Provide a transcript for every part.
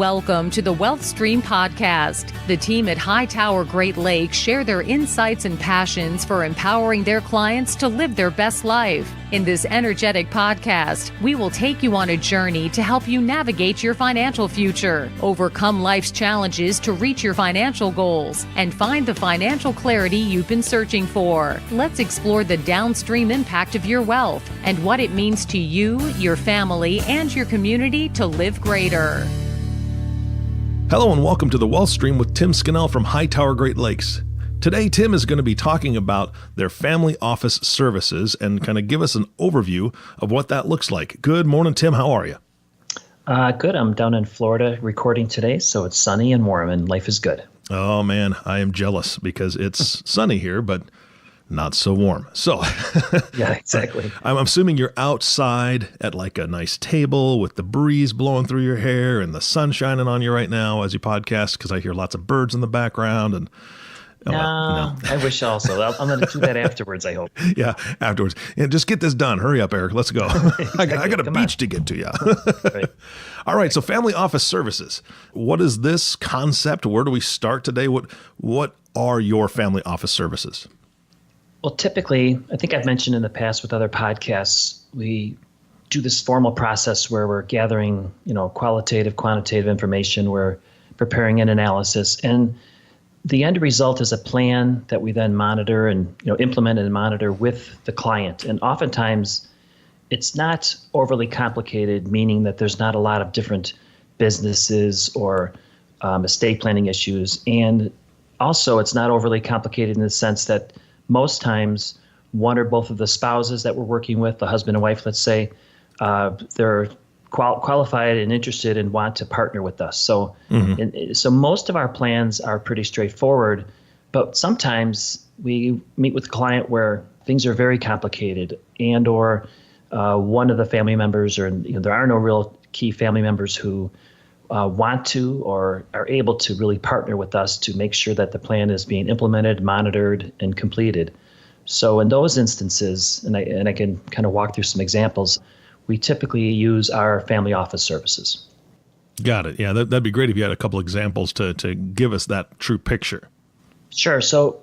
Welcome to the Wealth Stream podcast. The team at Hightower Great Lakes share their insights and passions for empowering their clients to live their best life. In this energetic podcast, we will take you on a journey to help you navigate your financial future, overcome life's challenges to reach your financial goals, and find the financial clarity you've been searching for. Let's explore the downstream impact of your wealth and what it means to you, your family, and your community to live greater. Hello and welcome to the Wealth Stream with Tim Scannell from Hightower Great Lakes. Today, Tim is going to be talking about their family office services and kind of give us an overview of what that looks like. Good morning, Tim. How are you? Good. I'm down in Florida recording today, so it's sunny and warm and life is good. Oh, man, I am jealous because it's sunny here, but not so warm. So, yeah, exactly. I'm assuming you're outside at like a nice table with the breeze blowing through your hair and the sun shining on you right now as you podcast, because I hear lots of birds in the background. And no, I wish also. I'm going to do that afterwards, I hope. Yeah, afterwards. And just get this done. Hurry up, Eric. Let's go. I got a beach to get to, yeah. Right. All right, so family office services. What is this concept? Where do we start today? What are your family office services? Well, typically, I think I've mentioned in the past with other podcasts, we do this formal process where we're gathering, qualitative, quantitative information. We're preparing an analysis, and the end result is a plan that we then monitor and implement and monitor with the client. And oftentimes, it's not overly complicated, meaning that there's not a lot of different businesses or estate planning issues. And also, it's not overly complicated in the sense that most times, one or both of the spouses that we're working with, the husband and wife, let's say, they're qualified and interested and want to partner with us. So, so most of our plans are pretty straightforward, but sometimes we meet with a client where things are very complicated, and or one of the family members, or there are no real key family members who want to or are able to really partner with us to make sure that the plan is being implemented, monitored, and completed. So in those instances, and I can kind of walk through some examples, we typically use our family office services. Got it. Yeah, that'd be great if you had a couple examples to give us that true picture. Sure. So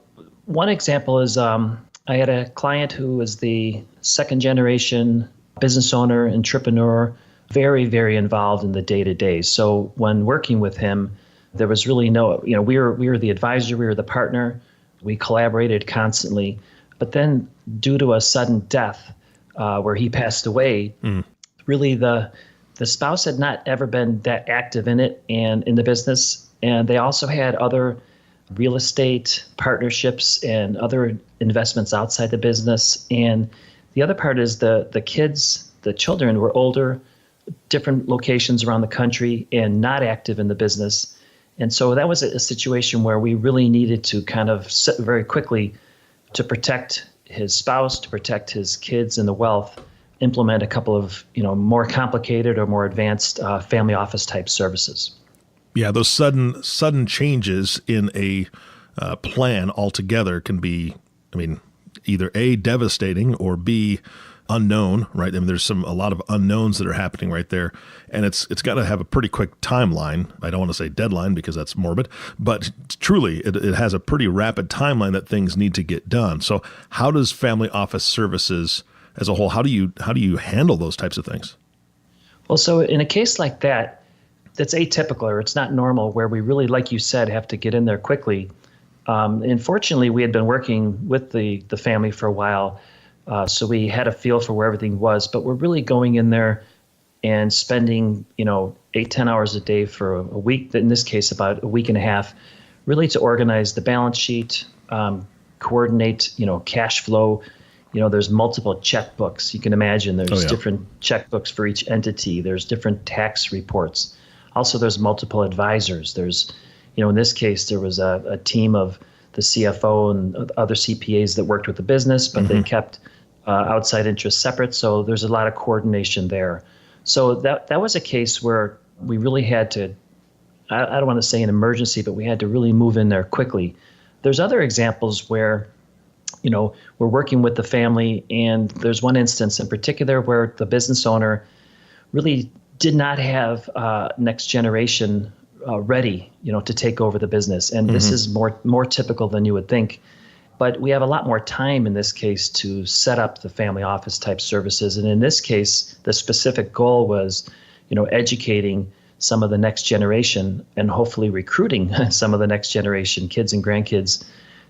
one example is I had a client who was the second generation business owner, entrepreneur, very, very involved in the day-to-day. So when working with him, there was really no, we were the advisor, we were the partner, we collaborated constantly. But then due to a sudden death where he passed away, really the spouse had not ever been that active in it and in the business. And they also had other real estate partnerships and other investments outside the business. And the other part is the kids, the children were older, different locations around the country, and not active in the business. And so that was a situation where we really needed to kind of very quickly, to protect his spouse, to protect his kids and the wealth, implement a couple of more complicated or more advanced family office type services. Yeah, those sudden changes in a plan altogether can be, either A, devastating, or B, unknown, right? There's a lot of unknowns that are happening right there, and it's got to have a pretty quick timeline. I don't want to say deadline because that's morbid, but truly it has a pretty rapid timeline that things need to get done. So how does family office services as a whole, how do you handle those types of things? Well, so in a case like that, that's atypical, or it's not normal, where we really, like you said, have to get in there quickly. And fortunately, we had been working with the family for a while, so we had a feel for where everything was, but we're really going in there and spending, 8-10 hours a day for a week, in this case, about a week and a half, really to organize the balance sheet, coordinate, cash flow. There's multiple checkbooks. You can imagine there's different checkbooks for each entity. There's different tax reports. Also, there's multiple advisors. There's, in this case, there was a team of the CFO and other CPAs that worked with the business, but they kept outside interests separate. So there's a lot of coordination there. So that was a case where we really had to, I don't want to say an emergency, but we had to really move in there quickly. There's other examples where, we're working with the family, and there's one instance in particular where the business owner really did not have next generation ready, to take over the business. And this is more typical than you would think. But we have a lot more time in this case to set up the family office type services. And in this case, the specific goal was, educating some of the next generation and hopefully recruiting some of the next generation kids and grandkids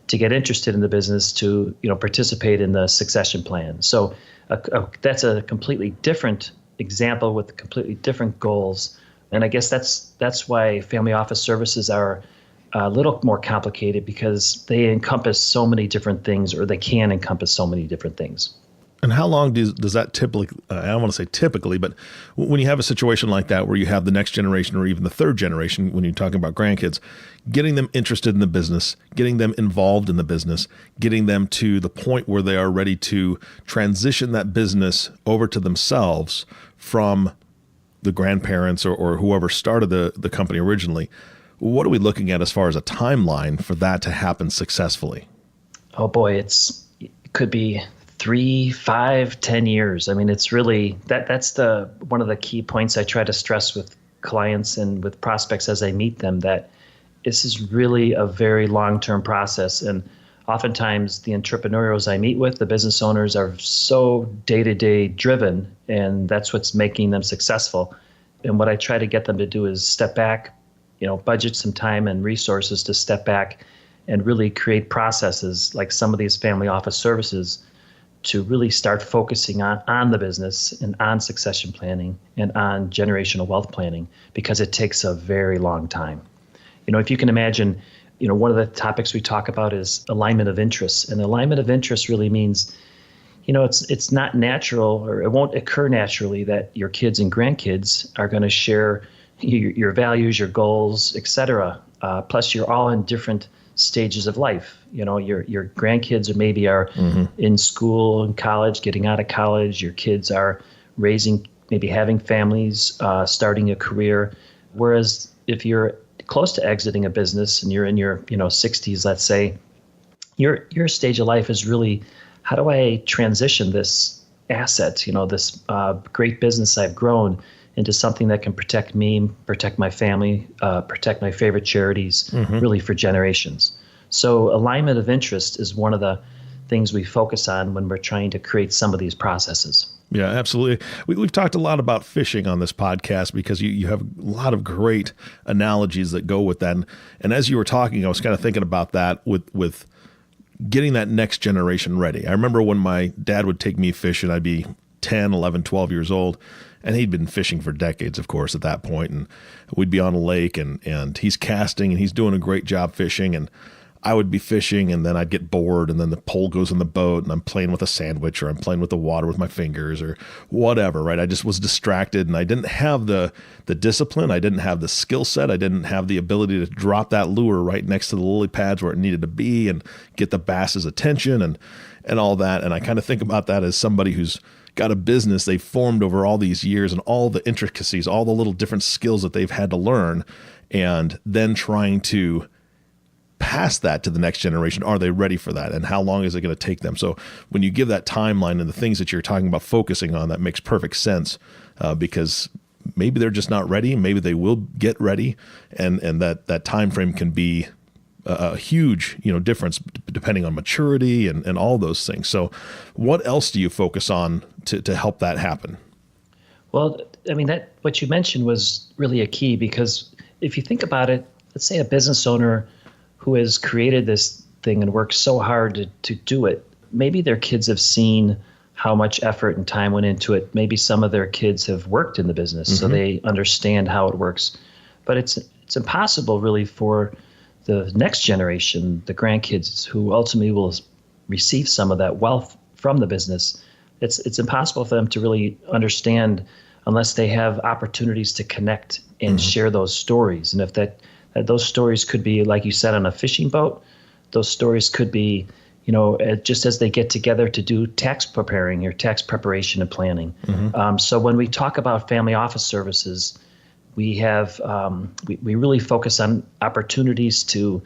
to get interested in the business to, participate in the succession plan. So that's a completely different example with completely different goals. And I guess that's why family office services are a little more complicated, because they encompass so many different things, or they can encompass so many different things. And how long does that typically, I don't want to say typically, but when you have a situation like that where you have the next generation or even the third generation, when you're talking about grandkids, getting them interested in the business, getting them involved in the business, getting them to the point where they are ready to transition that business over to themselves from the grandparents or whoever started the company originally, what are we looking at as far as a timeline for that to happen successfully? Oh boy, it could be 3, 5, 10 years. I mean, it's really that's one of the key points I try to stress with clients and with prospects as I meet them, that this is really a very long-term process. And oftentimes the entrepreneurs I meet with, the business owners, are so day-to-day driven, and that's what's making them successful. And what I try to get them to do is step back, budget some time and resources to step back and really create processes like some of these family office services to really start focusing on the business and on succession planning and on generational wealth planning, because it takes a very long time. If you can imagine, one of the topics we talk about is alignment of interests. And alignment of interests really means, it's not natural, or it won't occur naturally, that your kids and grandkids are going to share your values, your goals, et cetera. Plus, you're all in different stages of life. Your grandkids maybe are in school and college, getting out of college. Your kids are maybe having families, starting a career. Whereas if you're close to exiting a business and you're in your 60s, let's say, your stage of life is really, how do I transition this asset, this great business I've grown, into something that can protect me, protect my family, protect my favorite charities, really for generations. So alignment of interest is one of the things we focus on when we're trying to create some of these processes. Yeah, absolutely. We've talked a lot about fishing on this podcast because you have a lot of great analogies that go with that. And as you were talking, I was kind of thinking about that with getting that next generation ready. I remember when my dad would take me fishing, I'd be 10, 11, 12 years old. And he'd been fishing for decades, of course, at that point. And we'd be on a lake and he's casting and he's doing a great job fishing. And I would be fishing and then I'd get bored and then the pole goes in the boat and I'm playing with a sandwich or I'm playing with the water with my fingers or whatever, right? I just was distracted and I didn't have the discipline. I didn't have the skill set. I didn't have the ability to drop that lure right next to the lily pads where it needed to be and get the bass's attention and all that. And I kind of think about that as somebody who's got a business they've formed over all these years and all the intricacies, all the little different skills that they've had to learn, and then trying to pass that to the next generation. Are they ready for that? And how long is it going to take them? So when you give that timeline and the things that you're talking about focusing on, that makes perfect sense because maybe they're just not ready. Maybe they will get ready. And that time frame can be a huge, difference depending on maturity and all those things. So what else do you focus on to help that happen? Well, I mean, what you mentioned was really a key, because if you think about it, let's say a business owner who has created this thing and worked so hard to do it, maybe their kids have seen how much effort and time went into it. Maybe some of their kids have worked in the business, so they understand how it works. But it's impossible really for the next generation, the grandkids who ultimately will receive some of that wealth from the business. It's impossible for them to really understand unless they have opportunities to connect and share those stories. And if those stories could be, like you said, on a fishing boat, those stories could be, just as they get together to do tax preparing or tax preparation and planning. So when we talk about family office services, we have we really focus on opportunities to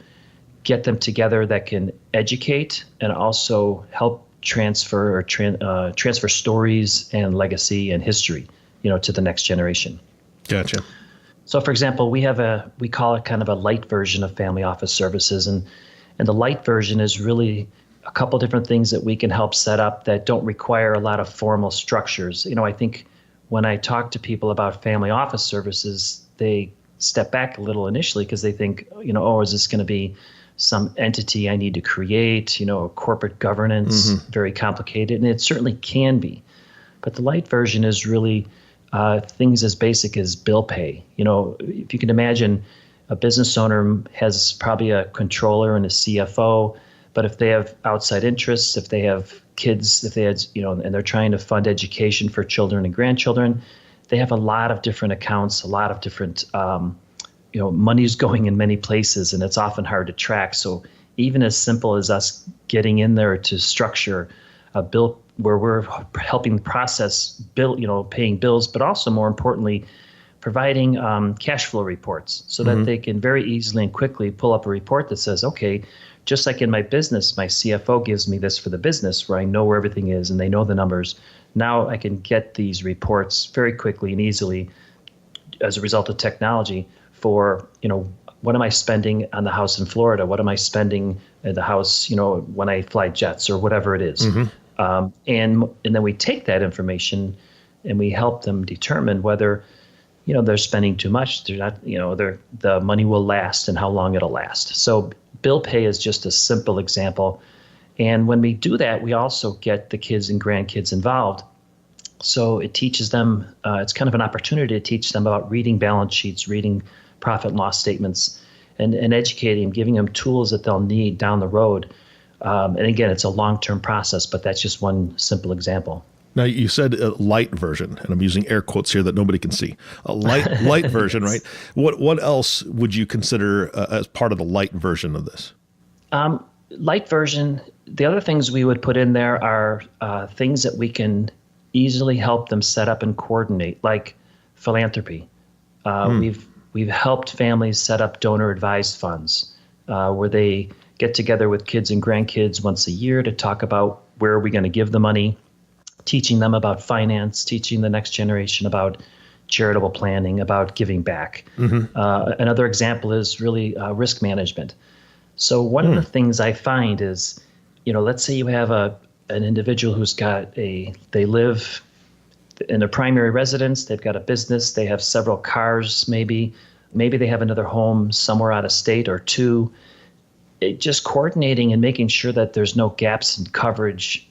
get them together that can educate and also help transfer or transfer stories and legacy and history, to the next generation. Gotcha. So, for example, we call it kind of a light version of family office services, and the light version is really a couple different things that we can help set up that don't require a lot of formal structures. I think when I talk to people about family office services, they step back a little initially because they think, oh, is this going to be some entity I need to create, a corporate governance, very complicated, and it certainly can be. But the light version is really things as basic as bill pay. If you can imagine, a business owner has probably a controller and a CFO, but if they have outside interests, if they have kids, if they had, and they're trying to fund education for children and grandchildren, they have a lot of different accounts, a lot of different, money's going in many places, and it's often hard to track. So even as simple as us getting in there to structure a bill where we're helping process paying bills, but also more importantly, providing cash flow reports so that they can very easily and quickly pull up a report that says, okay, just like in my business, my CFO gives me this for the business where I know where everything is and they know the numbers. Now I can get these reports very quickly and easily as a result of technology for, what am I spending on the house in Florida? What am I spending at the house, when I fly jets or whatever it is? And then we take that information and we help them determine whether, they're spending too much. They're not, the money will last and how long it'll last. So bill pay is just a simple example. And when we do that, we also get the kids and grandkids involved. So it teaches them, it's kind of an opportunity to teach them about reading balance sheets, reading profit and loss statements, and educating, giving them tools that they'll need down the road. And again, it's a long-term process, but that's just one simple example. Now, you said a light version, and I'm using air quotes here that nobody can see. A light version, right? What else would you consider as part of the light version of this? Light version, the other things we would put in there are things that we can easily help them set up and coordinate, like philanthropy. We've helped families set up donor-advised funds where they get together with kids and grandkids once a year to talk about where are we going to give the money, teaching them about finance, teaching the next generation about charitable planning, about giving back. Another example is really risk management. So one of the things I find is, let's say you have an individual who's they live in their primary residence, they've got a business, they have several cars maybe they have another home somewhere out of state or two. Just coordinating and making sure that there's no gaps in coverage.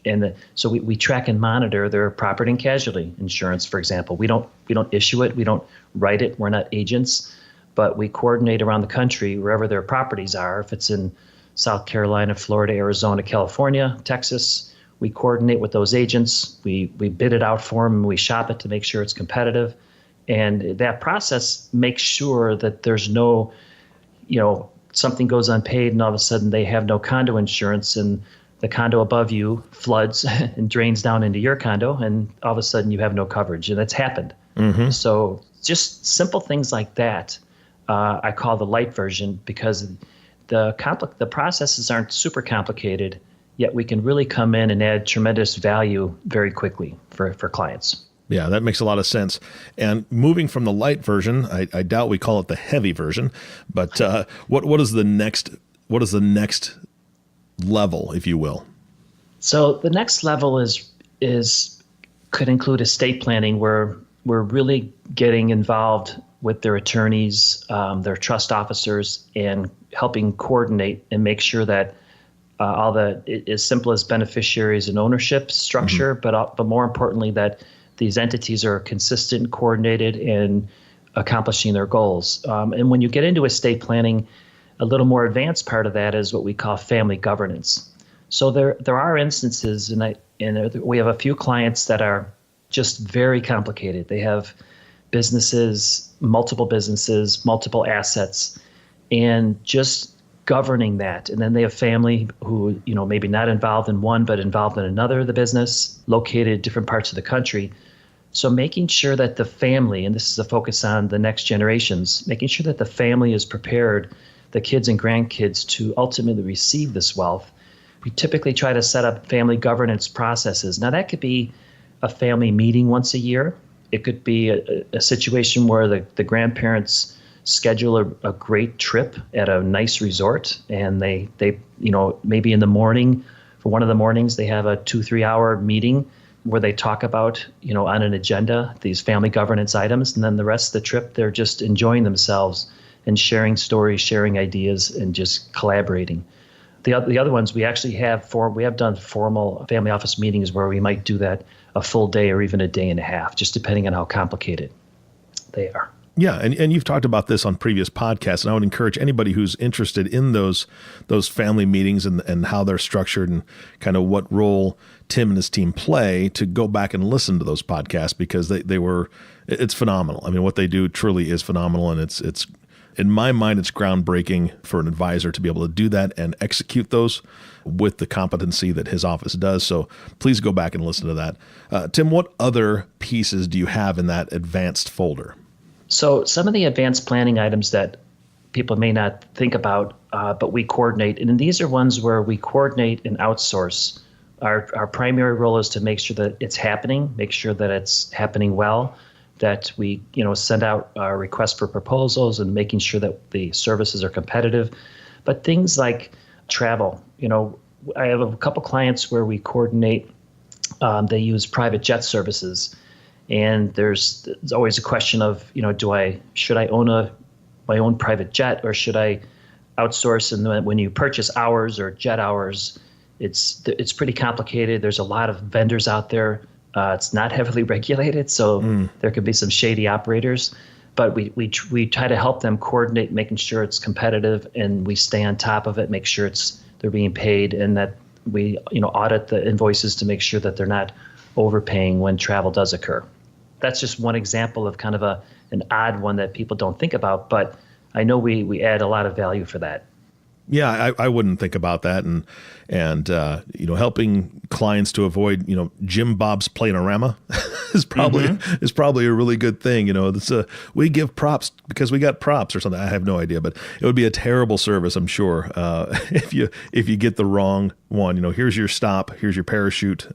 So we track and monitor their property and casualty insurance, for example. We don't issue it. We don't write it. We're not agents, but we coordinate around the country wherever their properties are. If it's in South Carolina, Florida, Arizona, California, Texas, we coordinate with those agents. We bid it out for them and we shop it to make sure it's competitive. And that process makes sure that there's no, something goes unpaid and all of a sudden they have no condo insurance and the condo above you floods and drains down into your condo and all of a sudden you have no coverage, and that's happened. So just simple things like that I call the light version because the processes aren't super complicated, yet we can really come in and add tremendous value very quickly for clients. Yeah, that makes a lot of sense. And moving from the light version, I doubt we call it the heavy version, but what is the next level, if you will? So the next level could include estate planning, where we're really getting involved with their attorneys, their trust officers, and helping coordinate and make sure that all as simple as beneficiaries and ownership structure, but more importantly that these entities are consistent, coordinated, and accomplishing their goals. And when you get into estate planning, a little more advanced part of that is what we call family governance. So there are instances, and we have a few clients that are just very complicated. They have multiple businesses, multiple assets, and just governing that. And then they have family who, maybe not involved in one, but involved in another of the business, located in different parts of the country. So making sure that the family, and this is a focus on the next generations, making sure that the family is prepared, the kids and grandkids, to ultimately receive this wealth. We typically try to set up family governance processes. Now that could be a family meeting once a year, It could be a situation where the grandparents schedule a great trip at a nice resort, and they maybe in the morning, for one of the mornings, they have a 2-3 hour meeting where they talk about, on an agenda, these family governance items. And then the rest of the trip, they're just enjoying themselves and sharing stories, sharing ideas, and just collaborating. The other ones, we actually have done formal family office meetings where we might do that a full day or even a day and a half, just depending on how complicated they are. Yeah, and you've talked about this on previous podcasts, and I would encourage anybody who's interested in those family meetings and how they're structured and kind of what role Tim and his team play to go back and listen to those podcasts, because it's phenomenal. I mean, what they do truly is phenomenal, and it's in my mind, it's groundbreaking for an advisor to be able to do that and execute those with the competency that his office does. So please go back and listen to that. Tim, what other pieces do you have in that advanced folder? So some of the advanced planning items that people may not think about, but we coordinate, and these are ones where we coordinate and outsource. Our primary role is to make sure that it's happening, make sure that it's happening well, that we send out our requests for proposals and making sure that the services are competitive. But things like travel, I have a couple clients where we coordinate. They use private jet services. And there's always a question of, should I own my own private jet, or should I outsource? And then when you purchase hours or jet hours, it's pretty complicated. There's a lot of vendors out there. It's not heavily regulated, so there could be some shady operators. But we try to help them coordinate, making sure it's competitive, and we stay on top of it, make sure they're being paid, and that we audit the invoices to make sure that they're not overpaying when travel does occur. That's just one example of kind of an odd one that people don't think about, but I know we add a lot of value for that. Yeah, I wouldn't think about that, and helping clients to avoid Jim Bob's Planorama is probably a really good thing. We give props because we got props or something. I have no idea, but it would be a terrible service, I'm sure, if you get the wrong one. Here's your stop, here's your parachute.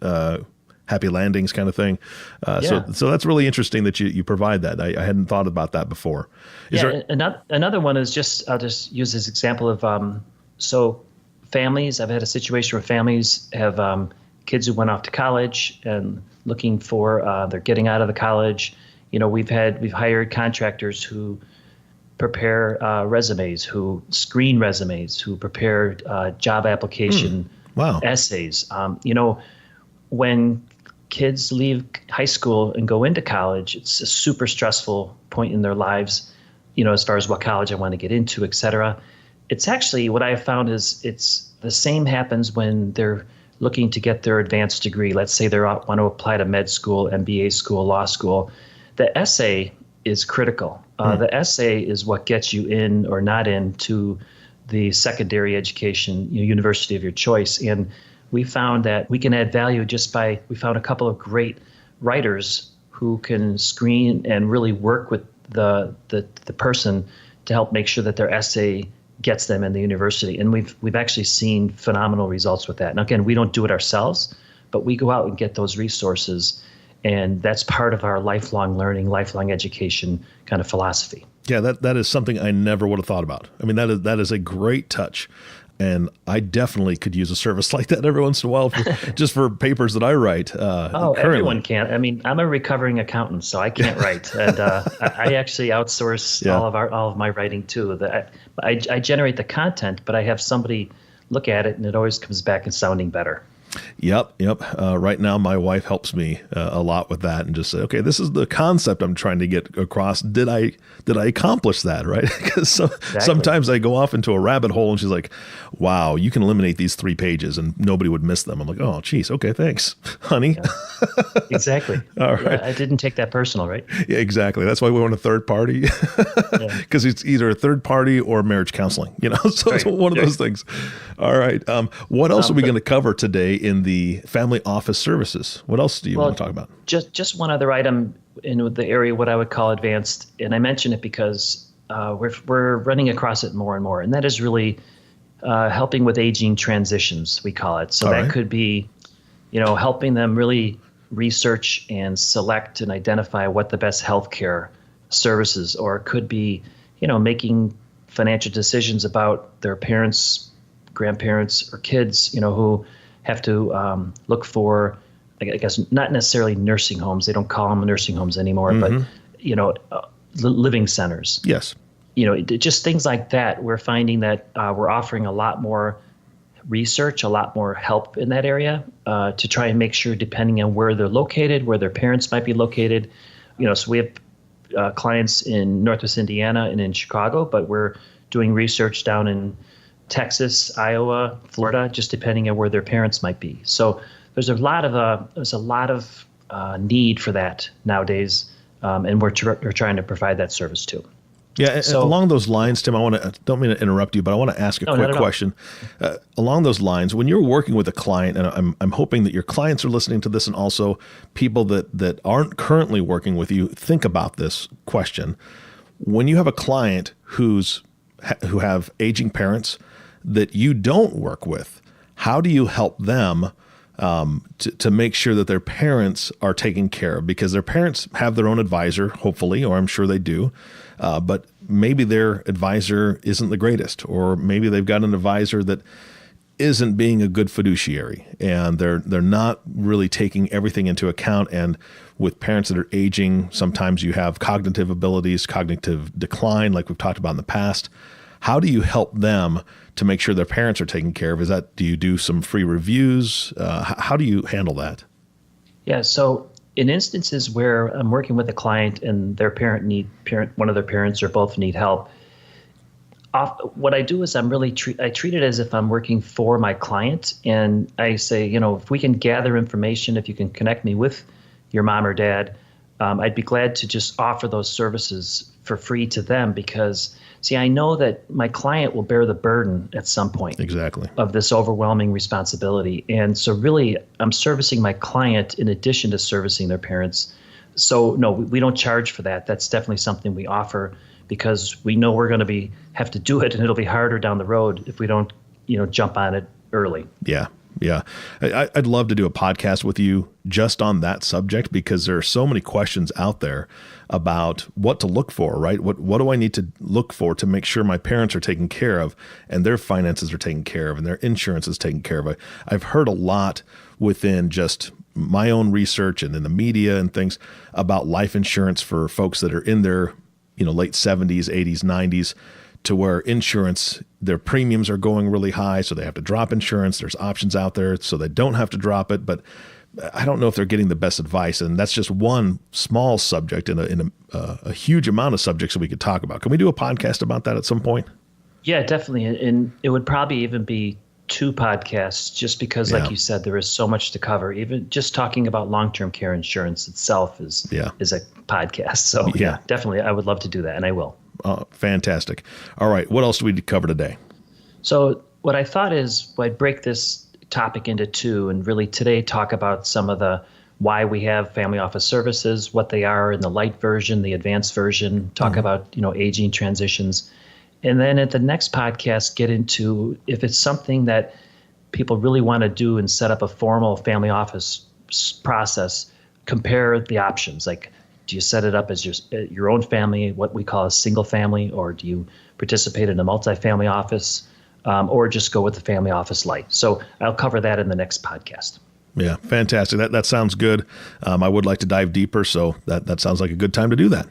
Happy landings kind of thing. So that's really interesting that you provide that. I hadn't thought about that before. Another one is I'll just use this example of, so families, I've had a situation where families have kids who went off to college and looking for, they're getting out of the college. We've hired contractors who prepare resumes, who screen resumes, who prepare job application essays. When kids leave high school and go into college, it's a super stressful point in their lives, as far as what college I want to get into, et cetera. It's actually, what I have found is it's the same happens when they're looking to get their advanced degree. Let's say they want to apply to med school, MBA school, law school. The essay is critical. The essay is what gets you in or not into the secondary education, university of your choice. And we found that we can add value we found a couple of great writers who can screen and really work with the person to help make sure that their essay gets them in the university. And we've actually seen phenomenal results with that. And again, we don't do it ourselves, but we go out and get those resources. And that's part of our lifelong learning, lifelong education kind of philosophy. Yeah, that is something I never would have thought about. I mean, that is a great touch. And I definitely could use a service like that every once in a while, just for papers that I write. Currently. Everyone can. I mean, I'm a recovering accountant, so I can't write, and I actually outsource all of my writing too. I generate the content, but I have somebody look at it, and it always comes back and sounding better. Yep. Right now, my wife helps me a lot with that, and just say, okay, this is the concept I'm trying to get across. Did I accomplish that, right? Because sometimes I go off into a rabbit hole, and she's like, wow, you can eliminate these 3 pages, and nobody would miss them. I'm like, oh, geez, okay, thanks, honey. Yeah. Exactly. All right. I didn't take that personal, right? Yeah, exactly. That's why we want a third party, because it's either a third party or marriage counseling, so it's one of those things. All right. What else are we going to cover today in the family office services? What else do you want to talk about? Just one other item in the area, what I would call advanced, and I mention it because we're running across it more and more, and that is really helping with aging transitions, we call it. So that could be, helping them really research and select and identify what the best healthcare services, or it could be, making financial decisions about their parents, grandparents, or kids, who have to look for, I guess, not necessarily nursing homes. They don't call them nursing homes anymore, but, living centers. Yes. Just things like that. We're finding that we're offering a lot more research, a lot more help in that area to try and make sure, depending on where they're located, where their parents might be located. So we have clients in Northwest Indiana and in Chicago, but we're doing research down in Texas, Iowa, Florida, just depending on where their parents might be. So there's a lot of need for that nowadays, and we're trying to provide that service too. Yeah. So, along those lines, Tim, don't mean to interrupt you, but I want to ask a quick question. Along those lines, when you're working with a client, and I'm hoping that your clients are listening to this, and also people that aren't currently working with you, think about this question. When you have a client who have aging parents that you don't work with, how do you help them to make sure that their parents are taken care of? Because their parents have their own advisor, hopefully, or I'm sure they do. But maybe their advisor isn't the greatest, or maybe they've got an advisor that isn't being a good fiduciary, and they're not really taking everything into account. And with parents that are aging, sometimes you have cognitive abilities, cognitive decline, like we've talked about in the past. How do you help them to make sure their parents are taken care of? Do you do some free reviews? How do you handle that? Yeah, so in instances where I'm working with a client and their one of their parents or both need help, what I do is I treat it as if I'm working for my client, and I say, if we can gather information, if you can connect me with your mom or dad, I'd be glad to just offer those services for free to them, because see, I know that my client will bear the burden at some point. Exactly. Of this overwhelming responsibility. And so really, I'm servicing my client in addition to servicing their parents. So no, we don't charge for that. That's definitely something we offer, because we know we're going to have to do it, and it'll be harder down the road if we don't, jump on it early. Yeah. Yeah. I'd love to do a podcast with you just on that subject, because there are so many questions out there about what to look for, right? What do I need to look for to make sure my parents are taken care of, and their finances are taken care of, and their insurance is taken care of? I've heard a lot within just my own research and in the media and things about life insurance for folks that are in their, late 70s, 80s, 90s, to where insurance, their premiums are going really high, so they have to drop insurance. There's options out there so they don't have to drop it, but I don't know if they're getting the best advice. And that's just one small subject in a huge amount of subjects that we could talk about. Can we do a podcast about that at some point? Yeah, definitely. And it would probably even be 2 podcasts, just because, like you said, there is so much to cover. Even just talking about long-term care insurance itself is a podcast. So yeah, definitely. I would love to do that, and I will. Fantastic. All right. What else do we cover today? So what I thought is I'd break this topic into 2, and really today talk about some of the why we have family office services, what they are in the light version, the advanced version, talk about, aging transitions. And then at the next podcast, get into if it's something that people really want to do and set up a formal family office process, compare the options. Like, do you set it up as your own family, what we call a single family, or do you participate in a multifamily office, or just go with the family office light? So I'll cover that in the next podcast. Yeah, fantastic. That sounds good. I would like to dive deeper, so that sounds like a good time to do that.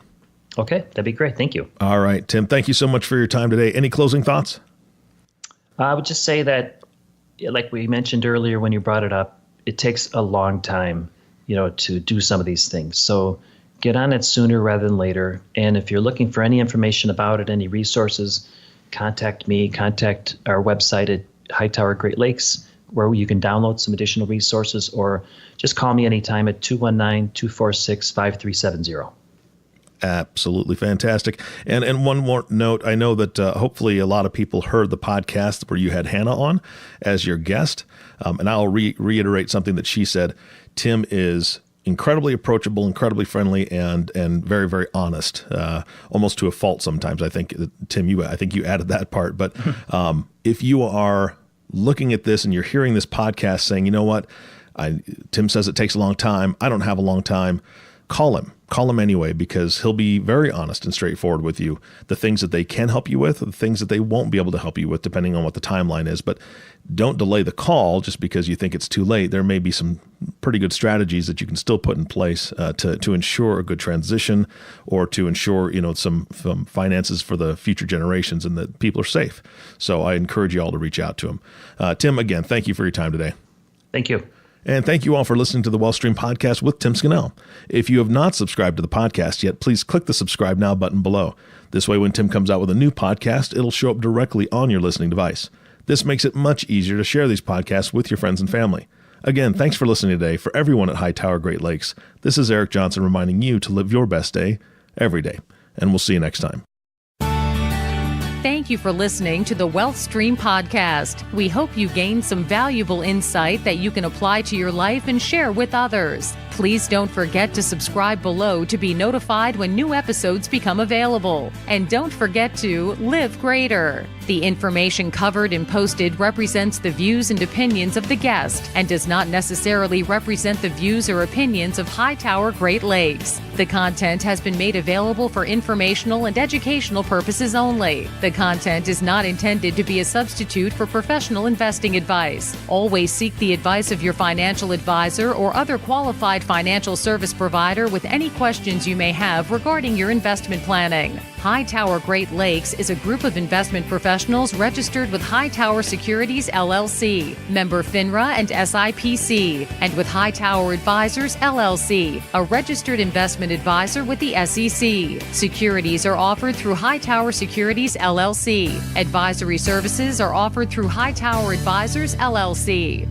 Okay, that'd be great. Thank you. All right, Tim, thank you so much for your time today. Any closing thoughts? I would just say that, like we mentioned earlier when you brought it up, it takes a long time, to do some of these things. So get on it sooner rather than later. And if you're looking for any information about it, any resources, contact me, contact our website at Hightower Great Lakes, where you can download some additional resources, or just call me anytime at 219-246-5370. Absolutely fantastic. And one more note, I know that hopefully a lot of people heard the podcast where you had Hannah on as your guest. And I'll reiterate something that she said. Tim is incredibly approachable, incredibly friendly, and very, very honest, almost to a fault sometimes. I think, Tim, I think you added that part. But if you are looking at this and you're hearing this podcast saying, you know what, Tim says it takes a long time. I don't have a long time. Call him. Call him anyway, because he'll be very honest and straightforward with you. The things that they can help you with, the things that they won't be able to help you with, depending on what the timeline is. But don't delay the call just because you think it's too late. There may be some pretty good strategies that you can still put in place to ensure a good transition, or to ensure some finances for the future generations, and that people are safe. So I encourage you all to reach out to him. Tim, again, thank you for your time today. Thank you. And thank you all for listening to the WealthStream Podcast with Tim Scannell. If you have not subscribed to the podcast yet, please click the subscribe now button below. This way, when Tim comes out with a new podcast, it'll show up directly on your listening device. This makes it much easier to share these podcasts with your friends and family. Again, thanks for listening today. For everyone at Hightower Great Lakes, this is Eric Johnson reminding you to live your best day every day. And we'll see you next time. Thank you for listening to the WealthStream Podcast. We hope you gained some valuable insight that you can apply to your life and share with others. Please don't forget to subscribe below to be notified when new episodes become available. And don't forget to live greater. The information covered and posted represents the views and opinions of the guest and does not necessarily represent the views or opinions of Hightower Great Lakes. The content has been made available for informational and educational purposes only. The content is not intended to be a substitute for professional investing advice. Always seek the advice of your financial advisor or other qualified financial service provider with any questions you may have regarding your investment planning. Hightower Great Lakes is a group of investment professionals registered with Hightower Securities, LLC, member FINRA and SIPC, and with Hightower Advisors, LLC, a registered investment advisor with the SEC. Securities are offered through Hightower Securities, LLC. Advisory services are offered through Hightower Advisors, LLC.